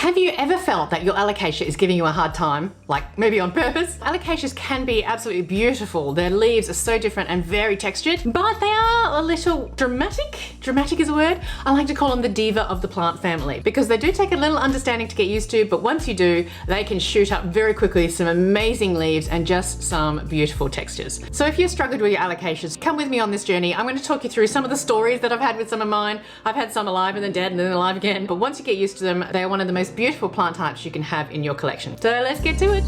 Have you ever felt that your alocasia is giving you a hard time, like maybe on purpose? Alocasias can be absolutely beautiful. Their leaves are so different and very textured, but they are a little dramatic. Dramatic is a word. I like to call them the diva of the plant family because they do take a little understanding to get used to, but once you do, they can shoot up very quickly, some amazing leaves and just some beautiful textures. So if you've struggled with your alocasias, come with me on this journey. I'm going to talk you through some of the stories that I've had with some of mine. I've had some alive and then dead and then alive again, but once you get used to them, they are one of the most beautiful plant types you can have in your collection. So let's get to it.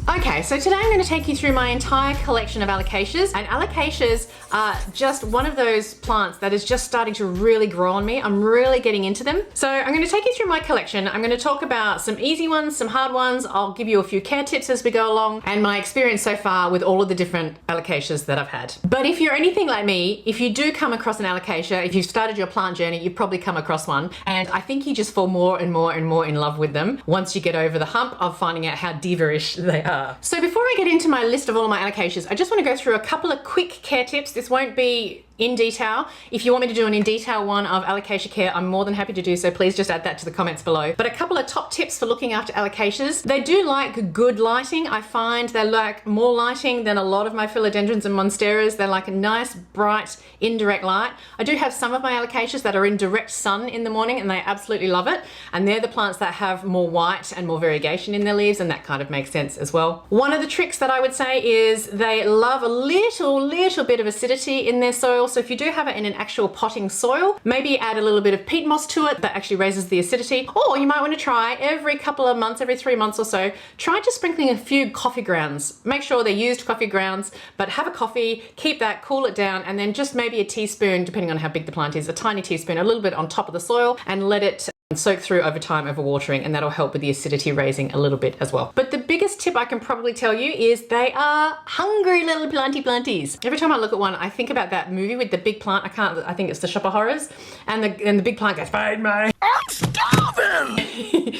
Okay, so today I'm going to take you through my entire collection of alocasias, and alocasias are just one of those plants that is just starting to really grow on me. I'm really getting into them. So I'm going to take you through my collection. I'm going to talk about some easy ones, some hard ones. I'll give you a few care tips as we go along and my experience so far with all of the different alocasias that I've had. But if you're anything like me, if you do come across an alocasia, if you've started your plant journey, you've probably come across one, and I think you just fall more and more and more in love with them once you get over the hump of finding out how diva-ish they are. So before I get into my list of all of my alocasias, I just want to go through a couple of quick care tips. This won't be in detail. If you want me to do an in detail one of alocasia care, I'm more than happy to do so. Please just add that to the comments below. But a couple of top tips for looking after alocasias. They do like good lighting. I find they like more lighting than a lot of my philodendrons and monsteras. They like a nice, bright, indirect light. I do have some of my alocasias that are in direct sun in the morning and they absolutely love it. And they're the plants that have more white and more variegation in their leaves, and that kind of makes sense as well. One of the tricks that I would say is they love a little bit of acidity in their soil. So if you do have it in an actual potting soil, maybe add a little bit of peat moss to it. That actually raises the acidity. Or you might want to try every couple of months, every 3 months or so, try just sprinkling a few coffee grounds. Make sure they're used coffee grounds, but have a coffee, keep that, cool it down, and then just maybe a teaspoon, depending on how big the plant is, a tiny teaspoon, a little bit on top of the soil, and let it soak through over time over watering, and that'll help with the acidity raising a little bit as well. But the biggest tip I can probably tell you is they are hungry little planties. Every time I look at one, I think about that movie with the big plant. I think it's the Shop of Horrors, and the big plant goes, "Feed me, I'm starving."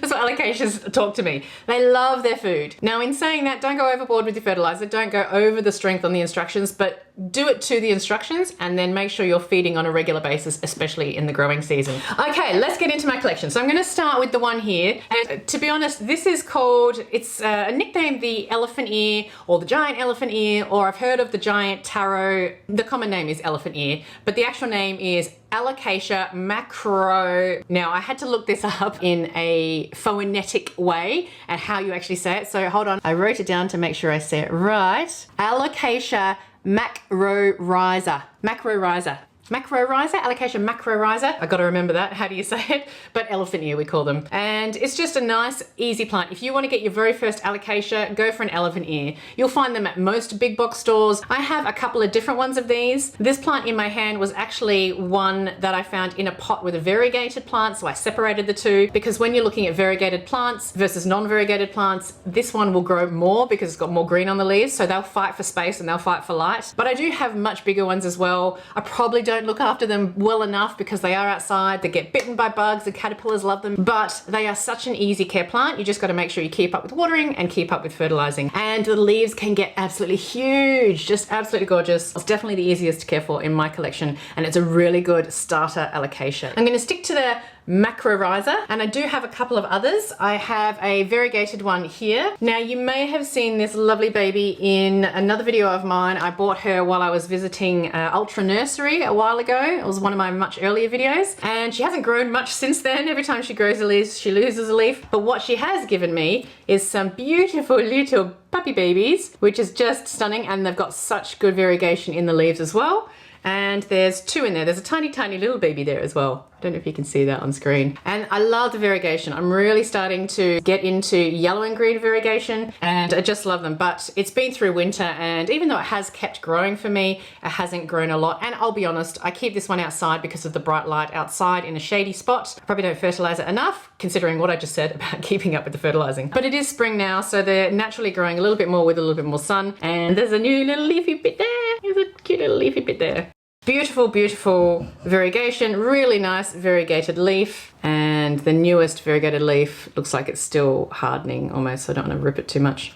That's what alocasias talk to me. They love their food. Now, in saying that, don't go overboard with your fertilizer. Don't go over the strength on the instructions, but do it to the instructions, and then make sure you're feeding on a regular basis, especially in the growing season. Okay, let's get into my collection. So I'm going to start with the one here, and to be honest, this is called, it's nicknamed the elephant ear or the giant elephant ear, or I've heard of the giant taro. The common name is elephant ear, but the actual name is Alocasia Macrorrhizos. Now, I had to look this up in a phonetic way and how you actually say it. So hold on, I wrote it down to make sure I say it right. Alocasia Macrorrhizos. Alocasia Macrorrhizos. I gotta remember that. How do you say it? But elephant ear, we call them. And it's just a nice, easy plant. If you want to get your very first alocasia, go for an elephant ear. You'll find them at most big box stores. I have a couple of different ones of these. This plant in my hand was actually one that I found in a pot with a variegated plant, so I separated the two, because when you're looking at variegated plants versus non-variegated plants, this one will grow more because it's got more green on the leaves, so they'll fight for space and they'll fight for light. But I do have much bigger ones as well. I probably don't look after them well enough because they are outside, they get bitten by bugs, the caterpillars love them, but they are such an easy care plant. You just got to make sure you keep up with watering and keep up with fertilizing, and the leaves can get absolutely huge, just absolutely gorgeous. It's definitely the easiest to care for in my collection, and it's a really good starter alocasia. I'm going to stick to the Macrorrhizos, and I do have a couple of others. I have a variegated one here. Now, you may have seen this lovely baby in another video of mine. I bought her while I was visiting Ultra Nursery a while ago. It was one of my much earlier videos, and she hasn't grown much since then. Every time she grows a leaf, she loses a leaf. But what she has given me is some beautiful little puppy babies, which is just stunning, and they've got such good variegation in the leaves as well. And there's two in there. There's a tiny little baby there as well. I don't know if you can see that on screen. And I love the variegation. I'm really starting to get into yellow and green variegation, and I just love them. But it's been through winter, and even though it has kept growing for me, it hasn't grown a lot. And I'll be honest, I keep this one outside because of the bright light outside in a shady spot. I probably don't fertilize it enough, considering what I just said about keeping up with the fertilizing. But it is spring now, so they're naturally growing a little bit more with a little bit more sun. And there's a new little leafy bit there. There's a cute little leafy bit there. Beautiful variegation, really nice variegated leaf, and the newest variegated leaf looks like it's still hardening almost, so I don't want to rip it too much.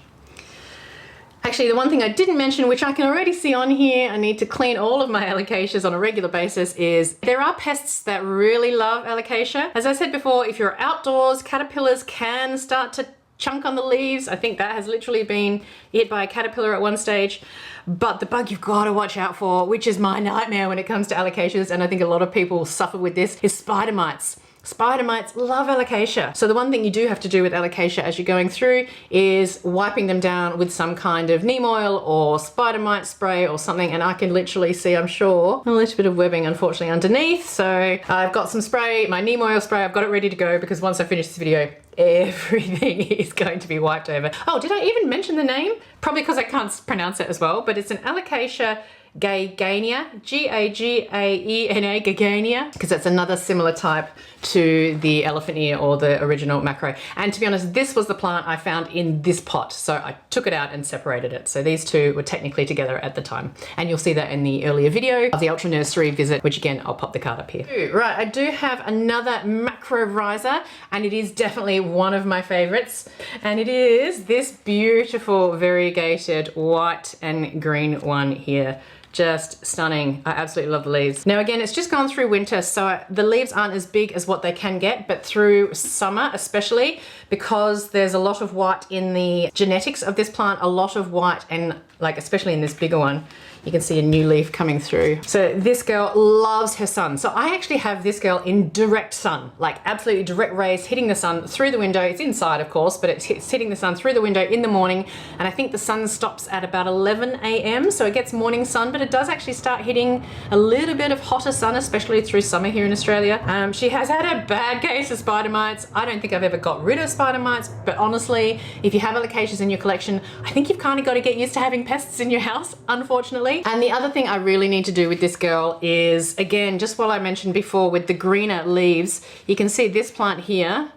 Actually, the one thing I didn't mention, which I can already see on here, I need to clean all of my Alocasias on a regular basis, is there are pests that really love Alocasia. As I said before, if you're outdoors, caterpillars can start to chunk on the leaves. I think that has literally been hit by a caterpillar at one stage. But the bug you've got to watch out for, which is my nightmare when it comes to Alocasias, and I think a lot of people suffer with this, is spider mites. Spider mites love Alocasia. So the one thing you do have to do with Alocasia as you're going through is wiping them down with some kind of neem oil or spider mite spray or something. And I can literally see, I'm sure, a little bit of webbing unfortunately underneath. So I've got some spray, my neem oil spray, I've got it ready to go because once I finish this video, everything is going to be wiped over. Oh, did I even mention the name? Probably because I can't pronounce it as well, but it's an Alocasia Gagaena, G-A-G-A-E-N-A, Gagaena, because that's another similar type to the elephant ear or the original macro. And to be honest, this was the plant I found in this pot. So I took it out and separated it. So these two were technically together at the time. And you'll see that in the earlier video of the Ultra Nursery visit, which again, I'll pop the card up here. Right, I do have another Macrorrhiza, and it is definitely one of my favorites. And it is this beautiful variegated white and green one here. Just stunning. I absolutely love the leaves. Now again, it's just gone through winter, so the leaves aren't as big as what they can get, but through summer especially, because there's a lot of white in the genetics of this plant, a lot of white, and like especially in this bigger one, you can see a new leaf coming through. So this girl loves her sun. So I actually have this girl in direct sun, like absolutely direct rays hitting the sun through the window. It's inside, of course, but it's hitting the sun through the window in the morning. And I think the sun stops at about 11 a.m. So it gets morning sun, but it does actually start hitting a little bit of hotter sun, especially through summer here in Australia. She has had a bad case of spider mites. I don't think I've ever got rid of spider mites, but honestly, if you have Alocasias in your collection, I think you've kind of got to get used to having pests in your house, unfortunately. And the other thing I really need to do with this girl is, again, just what I mentioned before with the greener leaves, you can see this plant here.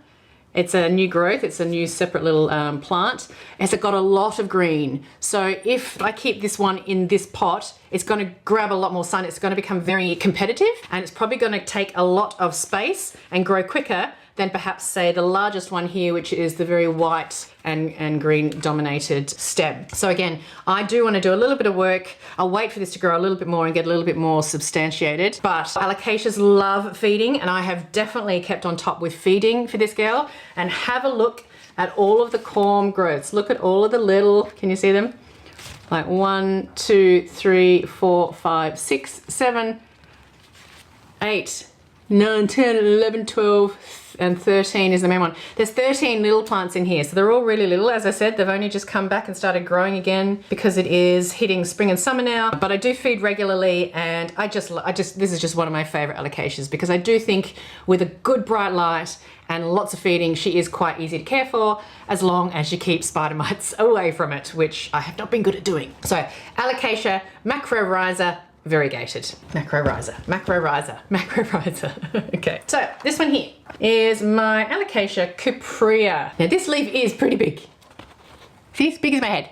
It's a new growth, it's a new separate little plant. It's got a lot of green. So if I keep this one in this pot, it's going to grab a lot more sun. It's going to become very competitive, and it's probably going to take a lot of space and grow quicker than perhaps say the largest one here, which is the very white and green dominated stem. So again, I do want to do a little bit of work. I'll wait for this to grow a little bit more and get a little bit more substantiated. But Alocasias love feeding, and I have definitely kept on top with feeding for this girl. And have a look at all of the corm growths. Look at all of the little, can you see them? Like 1, 2, 3, 4, 5, 6, 7, 8, 9, 10, 11, 12, and 13 is the main one. There's 13 little plants in here, so they're all really little. As I said, they've only just come back and started growing again because it is hitting spring and summer now. But I do feed regularly, and this is just one of my favorite Alocasias because I do think with a good bright light and lots of feeding, she is quite easy to care for as long as you keep spider mites away from it, which I have not been good at doing. So Alocasia Macrorrhiza variegated. Macrorrhiza, Macrorrhiza, Macrorrhiza. Okay, so this one here is my Alocasia Cuprea. Now this leaf is pretty big. See, it's big as my head.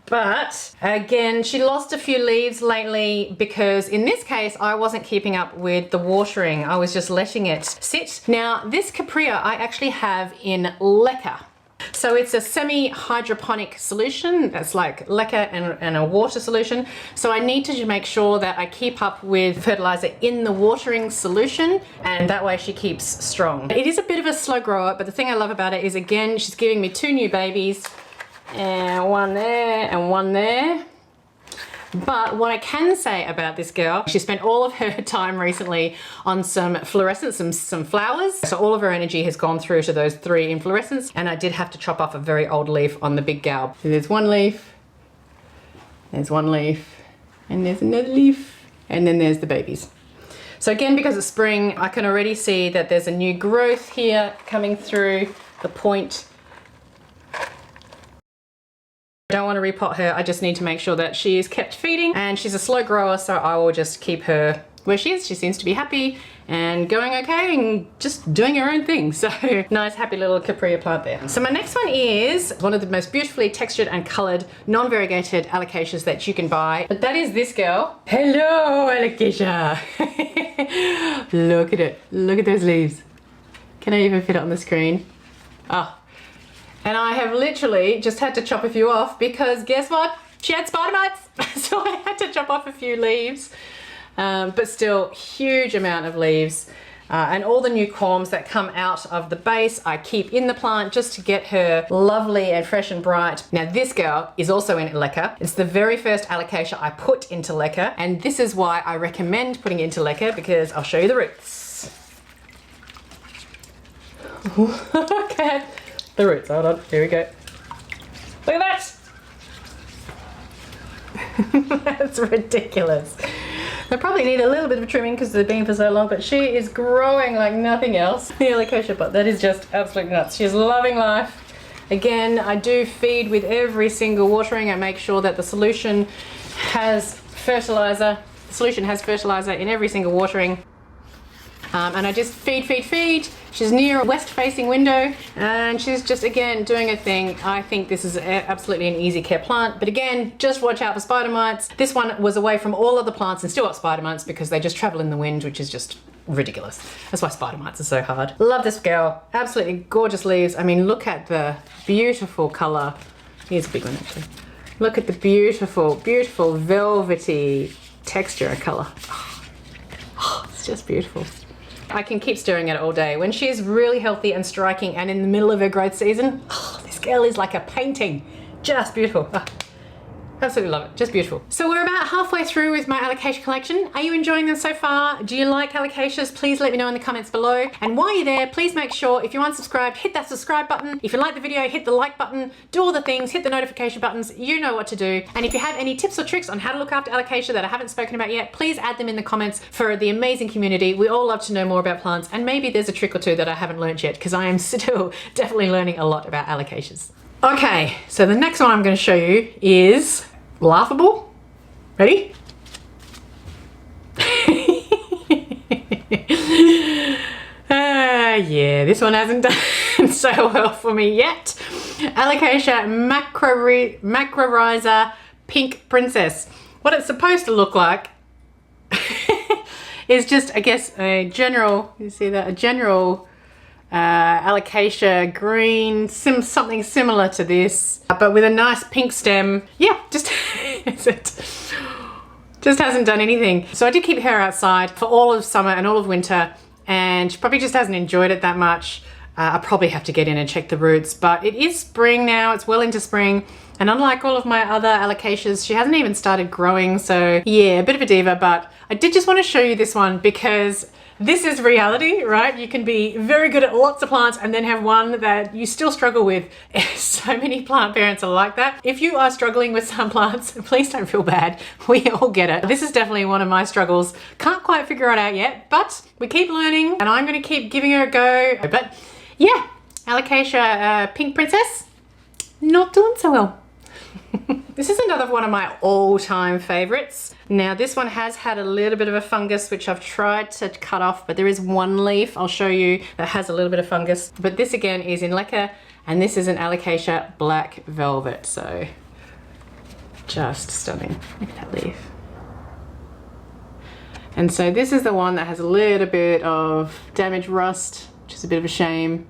But again, she lost a few leaves lately because in this case, I wasn't keeping up with the watering. I was just letting it sit. Now this Cuprea I actually have in leca. So it's a semi-hydroponic solution. That's like leca and a water solution. So I need to make sure that I keep up with fertilizer in the watering solution, and that way she keeps strong. It is a bit of a slow grower, but the thing I love about it is, again, she's giving me 2 new babies, and one there and one there. But what I can say about this girl, she spent all of her time recently on some fluorescence, some flowers. So all of her energy has gone through to those 3 inflorescence, and I did have to chop off a very old leaf on the big gal. So there's one leaf, there's one leaf, and there's another leaf, and then there's the babies. So again, because it's spring, I can already see that there's a new growth here coming through the point. I don't want to repot her. I just need to make sure that she is kept feeding, and she's a slow grower, so I will just keep her where she is. She seems to be happy and going okay and just doing her own thing. So nice, happy little Cuprea plant there. So my next one is one of the most beautifully textured and colored non-variegated Alocasias that you can buy. But that is this girl. Hello, Alocasia. Look at it. Look at those leaves. Can I even fit it on the screen? Oh. And I have literally just had to chop a few off because guess what? She had spider mites. So I had to chop off a few leaves. But still, huge amount of leaves. And all the new corms that come out of the base I keep in the plant just to get her lovely and fresh and bright. Now this girl is also in leca. It's the very first alocasia I put into leca, and this is why I recommend putting it into leca, because I'll show you the roots. Okay, the roots, hold on, here we go. Look at that! That's ridiculous. They probably need a little bit of trimming because they've been for so long, but she is growing like nothing else. The alocasia pot, that is just absolutely nuts. She's loving life. Again, I do feed with every single watering. I make sure that the solution has fertilizer. The solution has fertilizer in every single watering. And I just feed. She's near a west-facing window, and she's just, again, doing a thing. I think this is absolutely an easy care plant, but again, just watch out for spider mites. This one was away from all other plants and still got spider mites because they just travel in the wind, which is just ridiculous. That's why spider mites are so hard. Love this girl. Absolutely gorgeous leaves. I mean, look at the beautiful color. Here's a big one, actually. Look at the beautiful, beautiful velvety texture of color. Oh, it's just beautiful. I can keep staring at it all day. When she's really healthy and striking and in the middle of her growth season, oh, this girl is like a painting. Just beautiful. Oh, absolutely love it. Just beautiful. So we're about halfway through with my alocasia collection. Are you enjoying them so far? Do you like alocasias? Please let me know in the comments below. And while you're there, please make sure if you're unsubscribed, hit that subscribe button. If you like the video, hit the like button. Do all the things, hit the notification buttons. You know what to do. And if you have any tips or tricks on how to look after alocasia that I haven't spoken about yet, please add them in the comments for the amazing community. We all love to know more about plants, and maybe there's a trick or two that I haven't learned yet, because I am still definitely learning a lot about alocasias. Okay, so the next one I'm going to show you is laughable. Ready? Yeah, this one hasn't done so well for me yet. Alocasia Macrorrhizos Pink Princess. What it's supposed to look like is just, I guess, a general, you see that, a general alocasia green, something similar to this, but with a nice pink stem. Yeah, just just hasn't done anything. So I did keep her outside for all of summer and all of winter, and she probably just hasn't enjoyed it that much. I probably have to get in and check the roots, but it is spring now. It's well into spring, and unlike all of my other alocasias, she hasn't even started growing. So yeah, a bit of a diva, but I did just want to show you this one because this is reality, right? You can be very good at lots of plants and then have one that you still struggle with. So many plant parents are like that. If you are struggling with some plants, please don't feel bad. We all get it. This is definitely one of my struggles. Can't quite figure it out yet, but we keep learning, and I'm going to keep giving her a go. But yeah, Alocasia Pink Princess, not doing so well. This is another one of my all-time favorites. Now this one has had a little bit of a fungus, which I've tried to cut off, but there is one leaf I'll show you that has a little bit of fungus. But this again is in leca, and this is an Alocasia Black Velvet. So just stunning. Look at that leaf. And so this is the one that has a little bit of damage rust, which is a bit of a shame.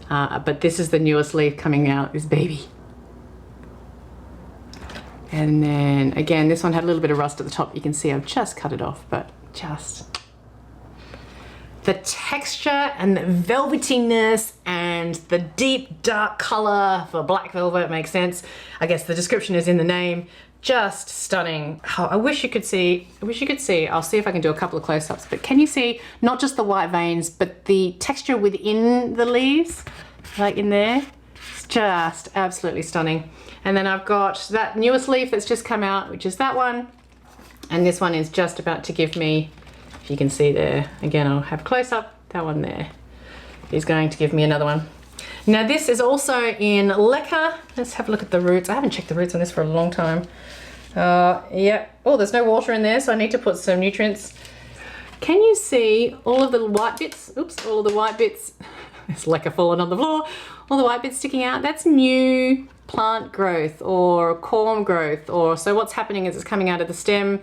But this is the newest leaf coming out, this baby. And then again, this one had a little bit of rust at the top. You can see I've just cut it off, but just the texture and the velvetiness and the deep dark color for black velvet makes sense. I guess the description is in the name. Just stunning. Oh, I wish you could see. I'll see if I can do a couple of close-ups, but can you see not just the white veins, but the texture within the leaves, like in there? It's just absolutely stunning. And then I've got that newest leaf that's just come out, which is that one. And this one is just about to give me, if you can see there, again, I'll have close up, that one there is going to give me another one. Now this is also in leca. Let's have a look at the roots. I haven't checked the roots on this for a long time. Yeah, oh, there's no water in there, so I need to put some nutrients. Can you see all of the white bits? Oops, all of the white bits. It's leca falling on the floor. All the white bits sticking out. That's new plant growth or corm growth, or so what's happening is it's coming out of the stem.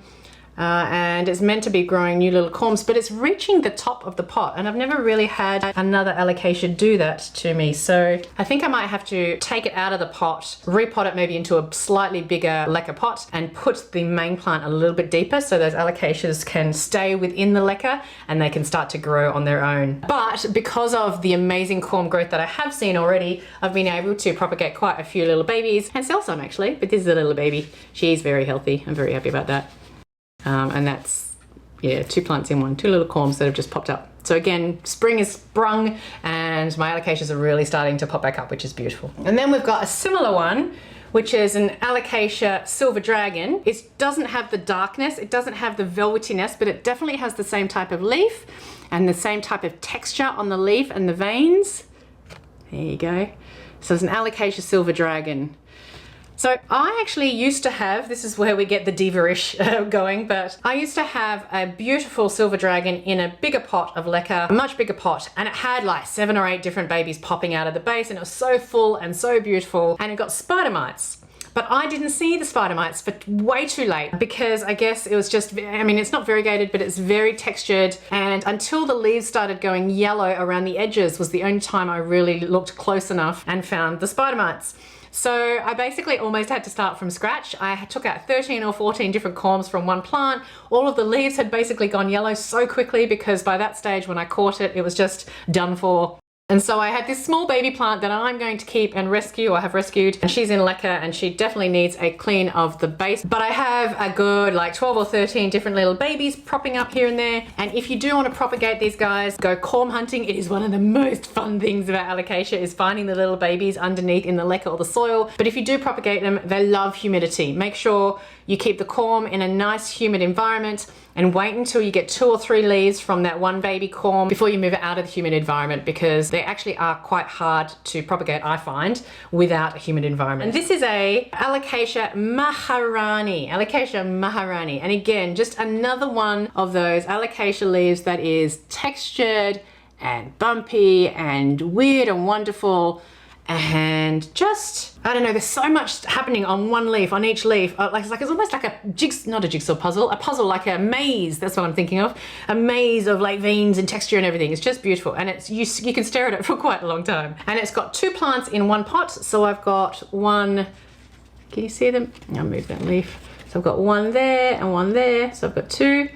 and it's meant to be growing new little corms, but it's reaching the top of the pot, and I've never really had another alocasia do that to me. So I think I might have to take it out of the pot, repot it maybe into a slightly bigger leca pot, and put the main plant a little bit deeper so those alocasias can stay within the leca and they can start to grow on their own. But because of the amazing corm growth that I have seen already, I've been able to propagate quite a few little babies and sell some actually, but this is a little baby. She's very healthy. I'm very happy about that. And that's, yeah, 2 plants in one, 2 little corms that have just popped up. So again, spring is sprung and my alocasias are really starting to pop back up, which is beautiful. And then we've got a similar one, which is an Alocasia Silver Dragon. It doesn't have the darkness, it doesn't have the velvetiness, but it definitely has the same type of leaf and the same type of texture on the leaf and the veins. There you go. So it's an Alocasia Silver Dragon. So I actually used to have, this is where we get the diva-ish going, but I used to have a beautiful silver dragon in a bigger pot of leca, a much bigger pot, and it had like 7 or 8 different babies popping out of the base, and it was so full and so beautiful, and it got spider mites. But I didn't see the spider mites for way too late because I guess it was just, I mean, it's not variegated, but it's very textured, and until the leaves started going yellow around the edges was the only time I really looked close enough and found the spider mites. So I basically almost had to start from scratch. I took out 13 or 14 different corms from one plant. All of the leaves had basically gone yellow so quickly because by that stage when I caught it, it was just done for. And so I had this small baby plant that I'm going to keep and rescue, or have rescued, and she's in leca and she definitely needs a clean of the base. But I have a good like 12 or 13 different little babies propping up here and there. And if you do want to propagate these guys, go corm hunting. It is one of the most fun things about alocasia is finding the little babies underneath in the leca or the soil. But if you do propagate them, they love humidity. Make sure you keep the corm in a nice humid environment and wait until you get 2 or 3 leaves from that one baby corm before you move it out of the humid environment, because they actually are quite hard to propagate, I find, without a humid environment. And this is a Alocasia Maharani, Alocasia Maharani. And again, just another one of those alocasia leaves that is textured and bumpy and weird and wonderful. And just, I don't know, there's so much happening on one leaf, on each leaf. It's almost like not a jigsaw puzzle, a puzzle like a maze, that's what I'm thinking of. A maze of like veins and texture and everything. It's just beautiful. And it's you can stare at it for quite a long time. And it's got 2 plants in one pot. So I've got one, can you see them? I'll move that leaf. So I've got one there and one there. So I've got 2.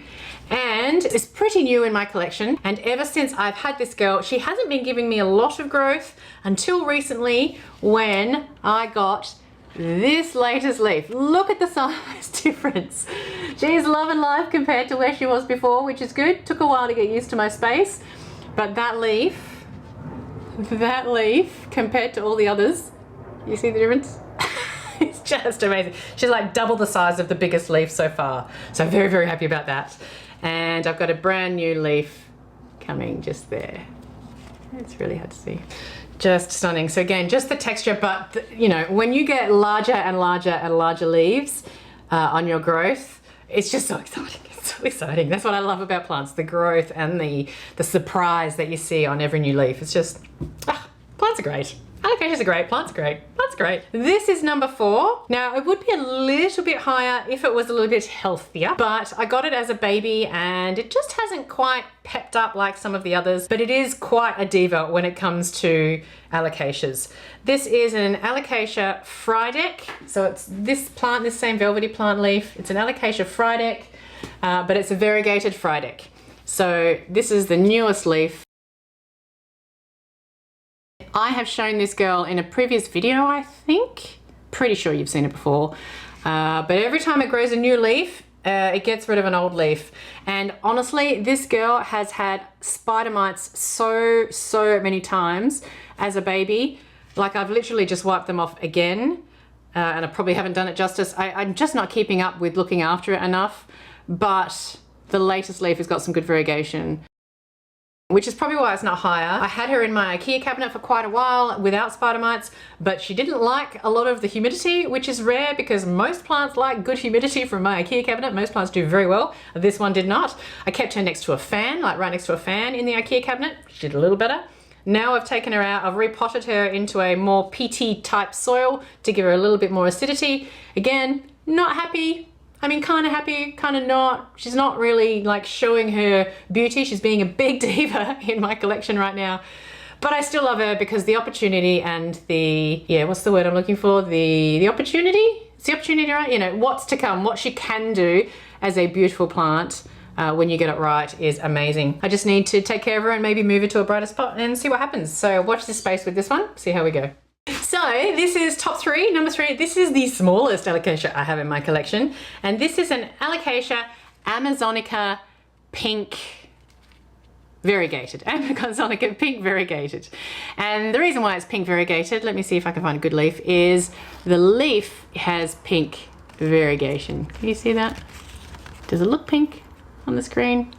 And it's pretty new in my collection, and ever since I've had this girl, she hasn't been giving me a lot of growth until recently when I got this latest leaf. Look at the size difference. She's loving life compared to where she was before, which is good. Took a while to get used to my space, but that leaf compared to all the others, you see the difference? It's just amazing. She's like double the size of the biggest leaf so far. So very, very happy about that. And I've got a brand new leaf coming just there. It's really hard to see. Just stunning. So again, just the texture, but you know, when you get larger and larger and larger leaves on your growth, it's just so exciting. It's so exciting. That's what I love about plants, the growth and the surprise that you see on every new leaf. It's just, plants are great. Alocasias are great, plants are great, plants are great. This is number 4. Now it would be a little bit higher if it was a little bit healthier, but I got it as a baby and it just hasn't quite pepped up like some of the others, but it is quite a diva when it comes to alocasias. This is an Alocasia Frydek. So it's this plant, this same velvety plant leaf. It's an Alocasia Frydek, but it's a variegated Frydek. So this is the newest leaf. I have shown this girl in a previous video, I think. Pretty sure you've seen it before. But every time it grows a new leaf, it gets rid of an old leaf. And honestly, this girl has had spider mites so many times as a baby. Like I've literally just wiped them off again. And I probably haven't done it justice. I'm just not keeping up with looking after it enough. But the latest leaf has got some good variegation, which is probably why it's not higher. I had her in my IKEA cabinet for quite a while without spider mites, but she didn't like a lot of the humidity, which is rare because most plants like good humidity from my IKEA cabinet. Most plants do very well. This one did not. I kept her next to a fan, like right next to a fan in the IKEA cabinet. She did a little better. Now I've taken her out, I've repotted her into a more peaty type soil to give her a little bit more acidity. Again, not happy. I mean, kind of happy, kind of not. She's not really like showing her beauty. She's being a big diva in my collection right now. But I still love her because the opportunity and the, yeah, what's the word I'm looking for? The opportunity? It's the opportunity, right? You know, what's to come, what she can do as a beautiful plant when you get it right is amazing. I just need to take care of her and maybe move her to a brighter spot and see what happens. So watch this space with this one, see how we go. So this is top three, number three. This is the smallest alocasia I have in my collection. And this is an Alocasia Amazonica pink variegated. Amazonica pink variegated. And the reason why it's pink variegated, let me see if I can find a good leaf, is the leaf has pink variegation. Can you see that? Does it look pink on the screen?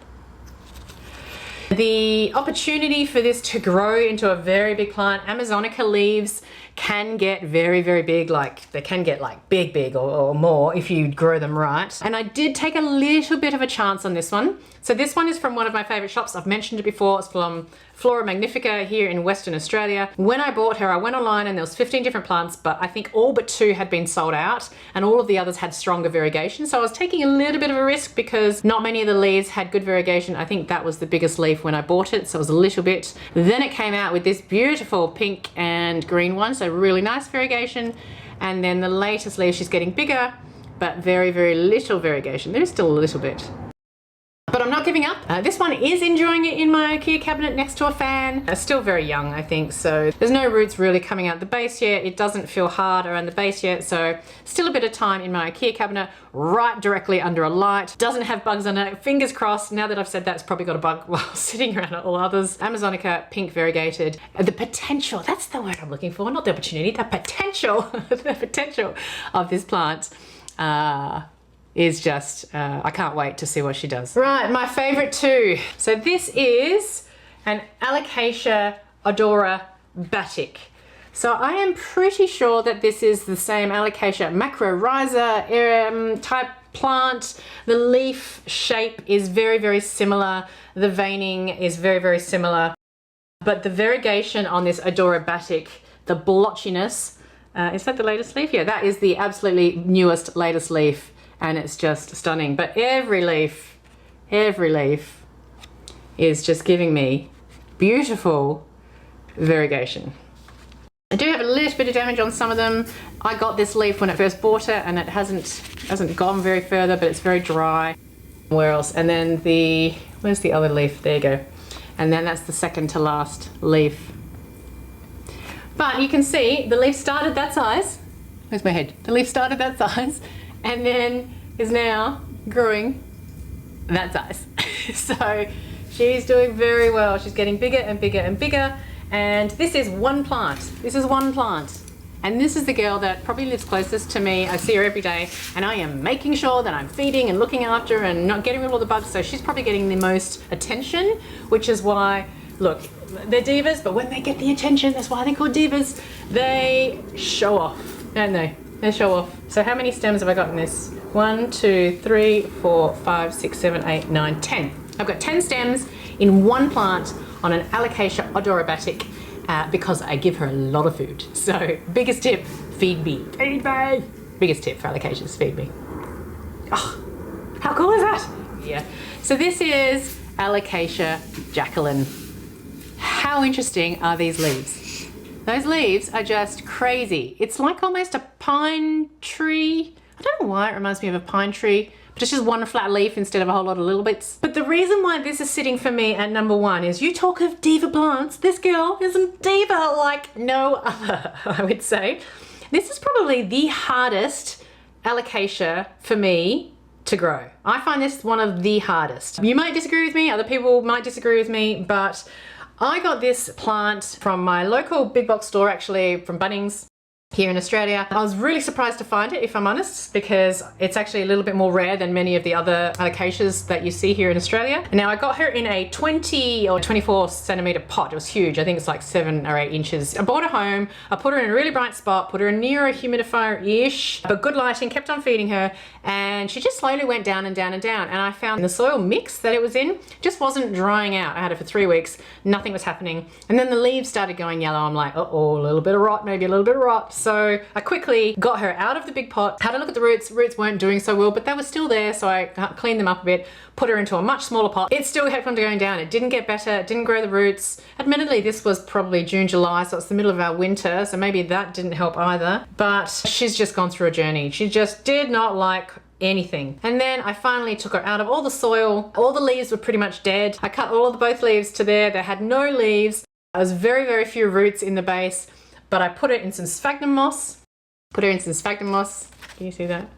The opportunity for this to grow into a very big plant, Amazonica leaves can get very, very big, like they can get like big or more if you grow them right. And I did take a little bit of a chance on this one. So this one is from one of my favorite shops. I've mentioned it before. It's from Flora Magnifica here in Western Australia. When I bought her, I went online and there was 15 different plants, but I think all but 2 had been sold out and all of the others had stronger variegation. So I was taking a little bit of a risk because not many of the leaves had good variegation. I think that was the biggest leaf when I bought it, so it was a little bit. Then it came out with this beautiful pink and green one, so really nice variegation. And then the latest leaf, she's getting bigger, but very, very little variegation. There's still a little bit. But I'm not giving up. This one is enjoying it in my IKEA cabinet next to a fan. It's still very young, I think, so there's no roots really coming out the base yet. It doesn't feel hard around the base yet, so still a bit of time in my IKEA cabinet, right directly under a light. Doesn't have bugs on it. Fingers crossed, now that I've said that, it's probably got a bug while sitting around all others. Amazonica pink variegated. The potential, that's the word I'm looking for, not the opportunity, the potential, the potential of this plant. Is just, I can't wait to see what she does. Right, my favorite two. So this is an Alocasia Odora Batik. So I am pretty sure that this is the same Alocasia Macrorrhizos type plant. The leaf shape is very, very similar. The veining is very, very similar. But the variegation on this Odora Batik, the blotchiness, is that the latest leaf? Yeah, that is the absolutely newest, latest leaf. And it's just stunning. But every leaf is just giving me beautiful variegation. I do have a little bit of damage on some of them. I got this leaf when I first bought it and it hasn't gone very further, but it's very dry. Where else? And then where's the other leaf? There you go. And then that's the second to last leaf. But you can see the leaf started that size. Where's my head? The leaf started that size. And then is now growing that size. So she's doing very well. She's getting bigger and bigger and bigger. And this is one plant. This is one plant. And this is the girl that probably lives closest to me. I see her every day and I am making sure that I'm feeding and looking after her and not getting rid of all the bugs. So she's probably getting the most attention, which is why, look, they're divas, but when they get the attention, that's why they're called divas, they show off, don't they? They show off. So how many stems have I got in this? 1, 2, 3, 4, 5, 6, 7, 8, 9, 10. I've got 10 stems in one plant on an Alocasia Odora Batik because I give her a lot of food. So biggest tip, feed me. Feed me. Biggest tip for Alocasias, feed me. Oh, how cool is that? Yeah. So this is Alocasia Jacklyn. How interesting are these leaves? Those leaves are just crazy. It's like almost a pine tree. I don't know why it reminds me of a pine tree, but it's just one flat leaf instead of a whole lot of little bits. But the reason why this is sitting for me at number one is you talk of diva plants. This girl is a diva like no other, I would say. This is probably the hardest Alocasia for me to grow. I find this one of the hardest. You might disagree with me, other people might disagree with me, but I got this plant from my local big box store, actually from Bunnings here in Australia. I was really surprised to find it, if I'm honest, because it's actually a little bit more rare than many of the other Alocasias that you see here in Australia. Now I got her in a 20 or 24 centimeter pot. It was huge. I think it's like 7 or 8 inches. I brought her home. I put her in a really bright spot, put her near a humidifier-ish, but good lighting, kept on feeding her, and she just slowly went down and down and down. And I found the soil mix that it was in just wasn't drying out. I had it for 3 weeks. Nothing was happening. And then the leaves started going yellow. I'm like, uh-oh, a little bit of rot, maybe a little bit of rot. So I quickly got her out of the big pot, had a look at the roots. Roots weren't doing so well, but they were still there. So I cleaned them up a bit, put her into a much smaller pot. It still kept on going down. It didn't get better. It didn't grow the roots. Admittedly, this was probably June, July, so it's the middle of our winter. So maybe that didn't help either. But she's just gone through a journey. She just did not like anything. And then I finally took her out of all the soil. All the leaves were pretty much dead. I cut all of both leaves to there. They had no leaves. There was very, very few roots in the base, but I put it in some sphagnum moss. Put her in some sphagnum moss. Can you see that?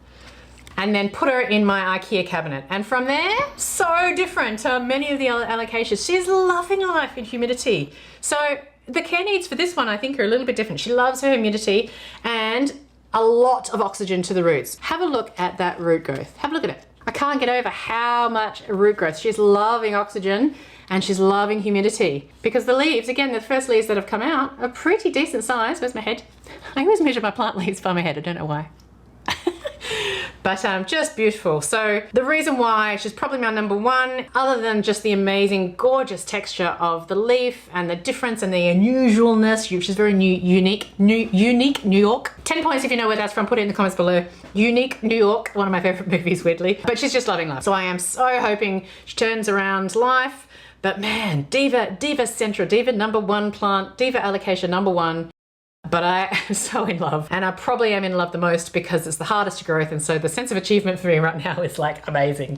And then put her in my IKEA cabinet. And from there, so different to many of the Alocasias. She's loving life in humidity. So the care needs for this one, I think, are a little bit different. She loves her humidity and a lot of oxygen to the roots. Have a look at that root growth. Have a look at it. I can't get over how much root growth. She's loving oxygen and she's loving humidity because the leaves, again, the first leaves that have come out are pretty decent size. Where's my head? I always measure my plant leaves by my head. I don't know why. But just beautiful. So the reason why she's probably my number one, other than just the amazing, gorgeous texture of the leaf and the difference and the unusualness, she's very unique, New York. 10 points if you know where that's from, put it in the comments below. Unique New York, one of my favorite movies, weirdly. But she's just loving life. So I am so hoping she turns around life. But man, Diva Central, Diva number one plant, Diva Alocasia number one. But I am so in love, and I probably am in love the most because it's the hardest to growth, and so the sense of achievement for me right now is like amazing.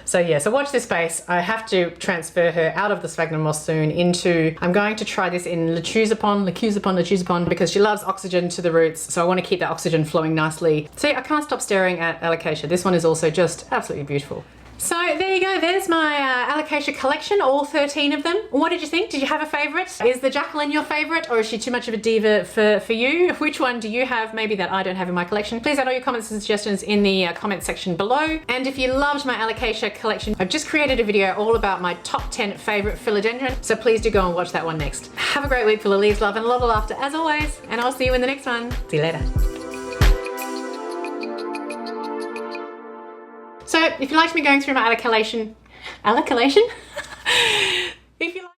So yeah, so watch this space. I have to transfer her out of the sphagnum moss soon into, I'm going to try this in Lecusapon, because she loves oxygen to the roots, so I want to keep that oxygen flowing nicely. See, I can't stop staring at Alocasia. This one is also just absolutely beautiful. So there you go, there's my Alocasia collection, all 13 of them. What did you think? Did you have a favorite? Is the Jacklyn your favorite, or is she too much of a diva for you? Which one do you have maybe that I don't have in my collection? Please add all your comments and suggestions in the comment section below. And if you loved my Alocasia collection, I've just created a video all about my top 10 favorite philodendron, so please do go and watch that one next. Have a great week full of leaves, love, and a lot of laughter as always, and I'll see you in the next one. See you later. So if you liked me going through my allocation,